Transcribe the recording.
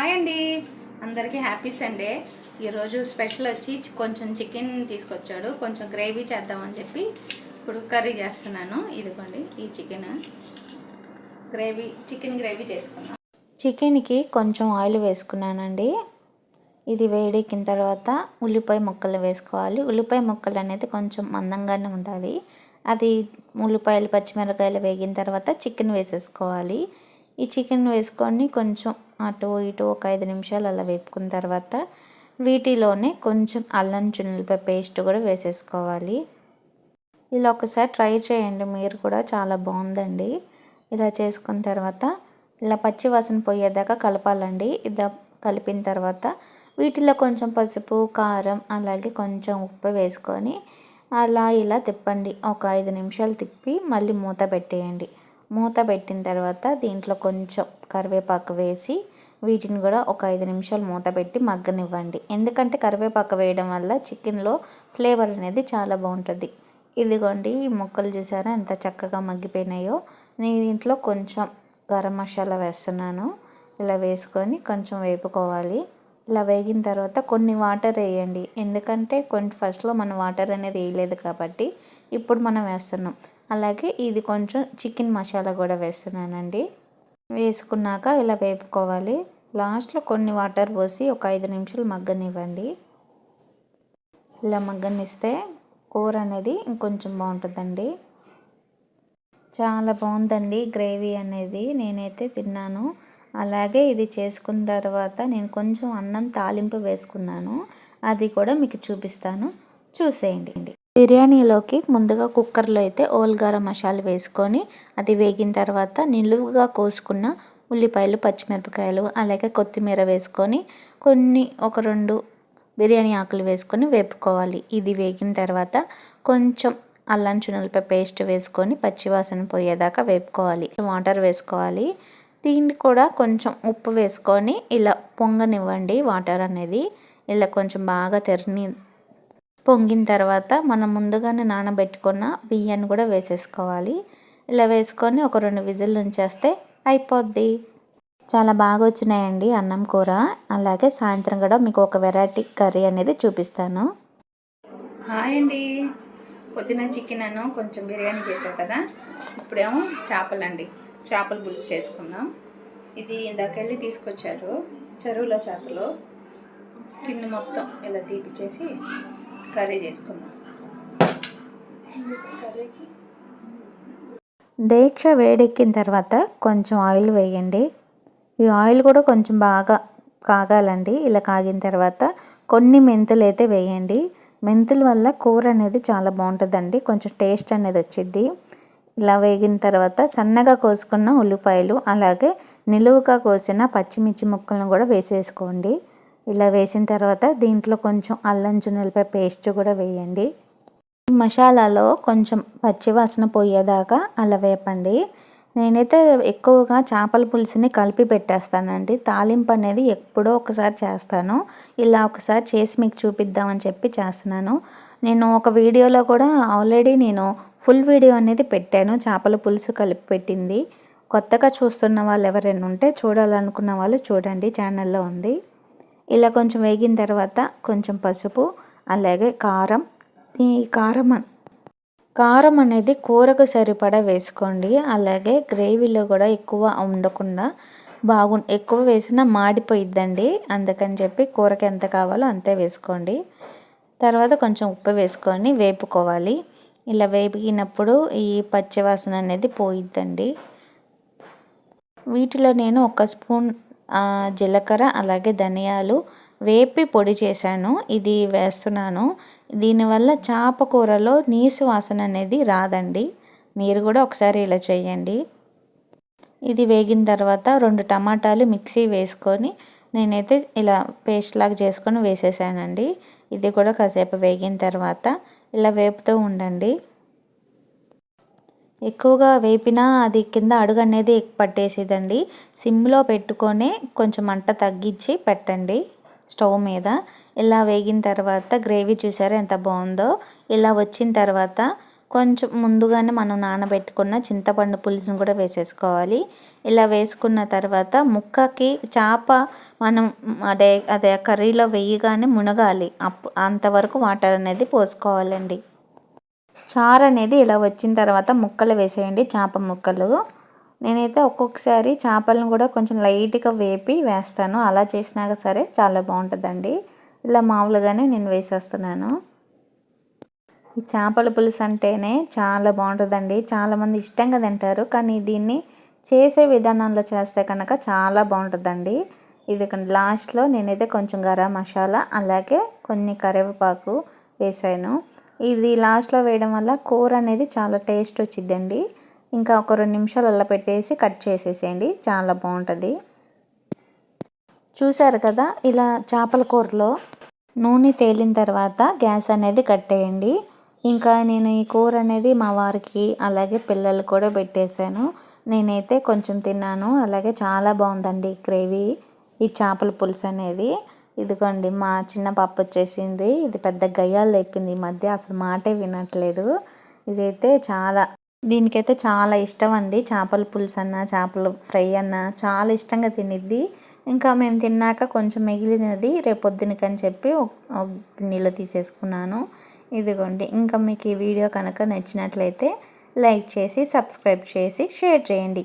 Hi అండి, అందరికీ happy Sunday. ఈరోజు స్పెషల్ వచ్చి కొంచెం చికెన్ తీసుకొచ్చాడు. కొంచెం గ్రేవీ చేద్దామని చెప్పి ఇప్పుడు కర్రీ చేస్తున్నాను. ఇదిగోండి ఈ చికెన్ గ్రేవీ చేసుకున్నాను. చికెన్కి కొంచెం ఆయిల్ వేసుకున్నానండి. ఇది వేడెక్కిన తర్వాత ఉల్లిపాయ ముక్కలు వేసుకోవాలి. ఉల్లిపాయ ముక్కలు అనేది కొంచెం మందంగానే ఉండాలి. అది ఉల్లిపాయలు పచ్చిమిరపకాయలు వేగిన తర్వాత చికెన్ వేసేసుకోవాలి. ఈ చికెన్ వేసుకొని కొంచెం అటు ఇటు ఒక 5 నిమిషాలు అలా వేపుకున్న తర్వాత వీటిలోనే కొంచెం అల్లం చిన్నులపై పేస్ట్ కూడా వేసేసుకోవాలి. ఇలా ఒకసారి ట్రై చేయండి, మీరు కూడా చాలా బాగుందండి. ఇలా చేసుకున్న తర్వాత ఇలా పచ్చి వాసన పోయేదాకా కలపాలండి. ఇలా కలిపిన తర్వాత వీటిలో కొంచెం పసుపు, కారం అలాగే కొంచెం ఉప్పు వేసుకొని అలా ఇలా తిప్పండి. ఒక 5 నిమిషాలు తిప్పి మళ్ళీ మూత పెట్టేయండి. మూత పెట్టిన తర్వాత దీంట్లో కొంచెం కరివేపాకు వేసి వీటిని కూడా ఒక 5 నిమిషాలు మూత పెట్టి మగ్గనివ్వండి. ఎందుకంటే కరివేపాకు వేయడం వల్ల చికెన్లో ఫ్లేవర్ అనేది చాలా బాగుంటుంది. ఇదిగోండి ఈ ముక్కలు చూసారా ఎంత చక్కగా మగ్గిపోయినాయో. నేను దీంట్లో కొంచెం గరం మసాలా వేస్తున్నాను. ఇలా వేసుకొని కొంచెం వేపుకోవాలి. ఇలా వేగిన తర్వాత కొన్ని వాటర్ వేయండి. ఎందుకంటే ఫస్ట్లో మనం వాటర్ అనేది వేయలేదు కాబట్టి ఇప్పుడు మనం వేస్తున్నాం. అలాగే ఇది కొంచెం చికెన్ మసాలా కూడా వేస్తున్నానండి. వేసుకున్నాక ఇలా వేపుకోవాలి. లాస్ట్లో కొన్ని వాటర్ పోసి ఒక 5 నిమిషాలు మగ్గనివ్వండి. ఇలా మగ్గనిస్తే కూర అనేది ఇంకొంచెం బాగుంటుందండి. చాలా బాగుందండి గ్రేవీ అనేది, నేనైతే తిన్నాను. అలాగే ఇది చేసుకున్న తర్వాత నేను కొంచెం అన్నం తాలింపు వేసుకున్నాను, అది కూడా మీకు చూపిస్తాను, చూసేయండి. బిర్యానీలోకి ముందుగా కుక్కర్లో అయితే గరం మసాలా వేసుకొని అది వేగిన తర్వాత నిలువుగా కోసుకున్న ఉల్లిపాయలు, పచ్చిమిరపకాయలు అలాగే కొత్తిమీర వేసుకొని ఒక 2 బిర్యానీ ఆకులు వేసుకొని వేపుకోవాలి. ఇది వేగిన తర్వాత కొంచెం అల్లం చిన్నులపై పేస్ట్ వేసుకొని పచ్చివాసన పోయేదాకా వేపుకోవాలి. వాటర్ వేసుకోవాలి. దీన్ని కూడా కొంచెం ఉప్పు వేసుకొని ఇలా పొంగనివ్వండి. వాటర్ అనేది ఇలా కొంచెం బాగా పొంగిన తర్వాత మనం ముందుగానే నానబెట్టుకున్న బియ్యాన్ని కూడా వేసేసుకోవాలి. ఇలా వేసుకొని ఒక 2 విజిల్ ఉంచేస్తే అయిపోద్ది. చాలా బాగా వచ్చినాయండి అన్నం కూర. అలాగే సాయంత్రం కూడా మీకు ఒక వెరైటీ కర్రీ అనేది చూపిస్తాను. హాయ్ అండి, పొద్దున చికెన్ కొంచెం బిర్యానీ చేశారు కదా, ఇప్పుడేమో చేపలండి, చేపల పులుసు చేసుకుందాం. ఇది ఇందాకెళ్ళి తీసుకొచ్చారు చెరువులో చేపలు. స్కిన్ మొత్తం ఇలా తీపిచ్చేసి కర్రీ చేసుకుందాం. కర్రీకి డేక్ష వేడెక్కిన తర్వాత కొంచెం ఆయిల్ వేయండి. ఈ ఆయిల్ కూడా కొంచెం బాగా కాగాలండి. ఇలా కాగిన తర్వాత కొన్ని మెంతులు అయితే వేయండి. మెంతుల వల్ల కూర అనేది చాలా బాగుంటుందండి, కొంచెం టేస్ట్ అనేది వచ్చింది. ఇలా వేగిన తర్వాత సన్నగా కోసుకున్న ఉల్లిపాయలు అలాగే నిలువుగా కోసిన పచ్చిమిర్చి ముక్కలను కూడా వేసేసుకోండి. ఇలా వేసిన తర్వాత దీంట్లో కొంచెం అల్లం చిన్నులపై పేస్ట్ కూడా వేయండి. మసాలాలో కొంచెం పచ్చివాసన పోయేదాకా అలా వేపండి. నేనైతే ఎక్కువగా చేపల పులుసుని కలిపి పెట్టేస్తానండి. తాలింపు అనేది ఎప్పుడో ఒకసారి చేస్తాను. ఇలా ఒకసారి చేసి మీకు చూపిద్దామని చెప్పి చేస్తున్నాను. నేను ఒక వీడియోలో కూడా ఆల్రెడీ నేను ఫుల్ వీడియో అనేది పెట్టాను, చేపల పులుసు కలిపి పెట్టింది. కొత్తగా చూస్తున్న వాళ్ళు ఎవరైనా ఉంటే చూడాలనుకున్న వాళ్ళు చూడండి, ఛానల్లో ఉంది. ఇలా కొంచెం వేగిన తర్వాత కొంచెం పసుపు అలాగే కారం. ఈ కారం అనేది కూరకు సరిపడా వేసుకోండి. అలాగే గ్రేవీలో కూడా ఎక్కువ ఉండకుండా ఎక్కువ వేసినా మాడిపోయిద్దండి. అందుకని చెప్పి కూరకి ఎంత కావాలో అంతే వేసుకోండి. తర్వాత కొంచెం ఉప్పు వేసుకొని వేపుకోవాలి. ఇలా వేపినప్పుడు ఈ పచ్చివాసన అనేది పోయిద్దండి. వీటిలో నేను 1 స్పూన్ జీలకర్ర అలాగే ధనియాలు వేపి పొడి చేశాను, ఇది వేస్తున్నాను. దీనివల్ల చేప కూరలో నీసు వాసన అనేది రాదండి. మీరు కూడా ఒకసారి ఇలా చేయండి. ఇది వేగిన తర్వాత 2 టమాటాలు మిక్సీ వేసుకొని నేనైతే ఇలా పేస్ట్ లాగా చేసుకొని వేసేసానండి. ఇది కూడా కాసేపు వేగిన తర్వాత ఇలా వేపుతూ ఉండండి. ఎక్కువగా వేపినా అది కింద అడుగు అనేది పట్టేసేదండి. సిమ్లో పెట్టుకొని కొంచెం మంట తగ్గించి పెట్టండి స్టవ్ మీద. ఇలా వేగిన తర్వాత గ్రేవీ చూసారా ఎంత బాగుందో. ఇలా వచ్చిన తర్వాత కొంచెం ముందుగానే మనం నానబెట్టుకున్న చింతపండు పులుసును కూడా వేసేసుకోవాలి. ఇలా వేసుకున్న తర్వాత ముక్కకి చేప మనం అదే కర్రీలో వేయగానే మునగాలి. అంతవరకు వాటర్ అనేది పోసుకోవాలండి. చారు అనేది ఇలా వచ్చిన తర్వాత ముక్కలు వేసేయండి, చేప ముక్కలు. నేనైతే ఒక్కొక్కసారి చేపలను కూడా కొంచెం లైట్గా వేపి వేస్తాను. అలా చేసినాక సరే చాలా బాగుంటుందండి. ఇలా మామూలుగానే నేను వేసేస్తున్నాను. ఈ చేపల పులుసు అంటేనే చాలా బాగుంటుందండి. చాలామంది ఇష్టంగా తింటారు, కానీ దీన్ని చేసే విధానంలో చేస్తే కనుక చాలా బాగుంటుందండి. ఇది లాస్ట్లో నేనైతే కొంచెం గరం మసాలా అలాగే కొన్ని కరివేపాకు వేసాను. ఇది లాస్ట్లో వేయడం వల్ల కూర అనేది చాలా టేస్ట్ వచ్చిద్దండి. ఇంకా ఒక 2 నిమిషాలు అలా పెట్టేసి కట్ చేసేసేయండి, చాలా బాగుంటుంది. చూసారు కదా, ఇలా చేపల కూరలో నూనె తేలిన తర్వాత గ్యాస్ అనేది కట్టేయండి. ఇంకా నేను ఈ కూర అనేది మా వారికి అలాగే పిల్లలు కూడా పెట్టేశాను. నేనైతే కొంచెం తిన్నాను. అలాగే చాలా బాగుందండి గ్రేవీ, ఈ చేపల పులుసు అనేది. ఇదిగోండి మా చిన్న పాప వచ్చేసింది. ఇది పెద్ద గయ్యాలు తెప్పింది ఈ మధ్య, అసలు మాటే వినట్లేదు. ఇదైతే దీనికైతే చాలా ఇష్టం అండి. చేపల పులుసు అన్న చేపల ఫ్రై అన్న చాలా ఇష్టంగా తినిద్ది. ఇంకా మేము తిన్నాక కొంచెం మిగిలినది రేపొద్దునకని చెప్పి గిన్నెలో తీసేసుకున్నాను. ఇదిగోండి, ఇంకా మీకు ఈ వీడియో కనుక నచ్చినట్లయితే లైక్ చేసి సబ్స్క్రైబ్ చేసి షేర్ చేయండి.